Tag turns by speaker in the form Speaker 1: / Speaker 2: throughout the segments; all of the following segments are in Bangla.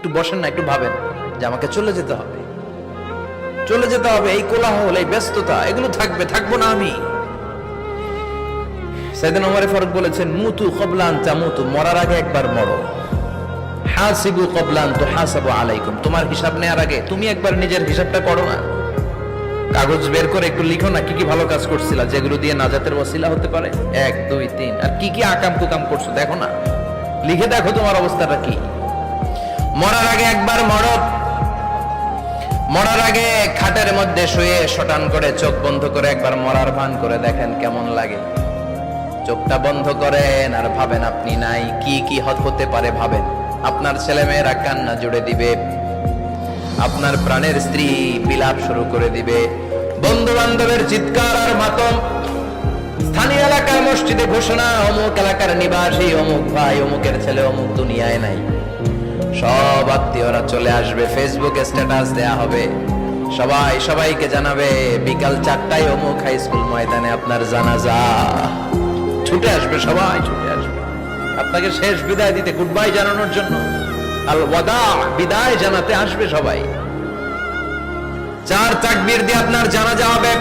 Speaker 1: একটু বসেন না, একটু ভাবেন যে আমাকে চলে যেতে হবে, চলে যেতে হবে। এই কোলাহল, এই ব্যস্ততা, এগুলো থাকবে, থাকবো না আমি। সাইয়েদনা ওমর ফারুক বলেছেন, মুতু ক্বাবলা আন তামুতু, মরার আগে একবার মরো। হাসিবু ক্বাবলা আন তুহাসাবু আলাইকুম, তোমার হিসাব নেওয়ার আগে তুমি একবার নিজের হিসাবটা করো না। কাগজ বের করে একটু লিখো না, কি কি ভালো কাজ করছিলা, যেগুলো দিয়ে নাজাতের ওসিলা হতে পারে, 1 2 3, আর কি কি আকাম কুকাম করছো দেখো না, লিখে দেখো তোমার অবস্থাটা কি। মরার আগে একবার মরো। মরার আগে খাটের মধ্যে শুয়ে শটান করে চোখ বন্ধ করে একবার মরার ভান করে দেখেন কেমন লাগে। চোখটা বন্ধ করেন আর ভাবেন আপনি নাই, কি কি হতে পারে ভাবেন। আপনার ছেলে মেয়েরা কান্না জুড়ে দিবে, আপনার প্রাণের স্ত্রী বিলাপ শুরু করে দিবে, বন্ধু বান্ধবের চিৎকার আর মাতম, স্থানীয় এলাকার মসজিদে ঘোষণা, অমুক এলাকার নিবাসী অমুক ভাই অমুকের ছেলে অমুক দুনিয়ায় নাই। সব আত্মীয়রা চলে আসবে, ফেসবুকে স্ট্যাটাস দেয়া হবে, সবাই সবাইকে জানাবে বিকাল 4টায় অমুক হাই স্কুল ময়দানে আপনার জানাজা। ছুটে আসবে, সবাই ছুটে আসবে আপনাকে শেষ বিদায় দিতে, গুড বাই জানানোর জন্য, আল ওয়াদা, বিদায় জানাতে আসবে সবাই। 4 তাকবীর দিয়ে আপনার জানাজা হবে,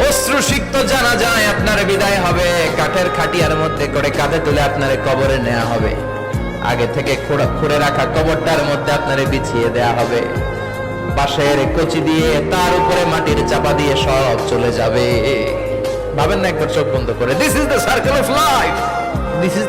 Speaker 1: অশ্রুসিক্ত জানাজায় আপনার বিদায় হবে, কাঠের খাটিয়ার মধ্যে করে কাঁধে তুলে আপনার কবরে নেওয়া হবে, আগে থেকে খুঁড়ে রাখা কবরটার মধ্যে আপনারে বিছিয়ে দেয়া হবে, বাঁশের কচি দিয়ে তার উপরে মাটির চাপা দিয়ে সব চলে যাবে। ভাবেন না একবার চোখ বন্ধ করে, this is the circle of life, this is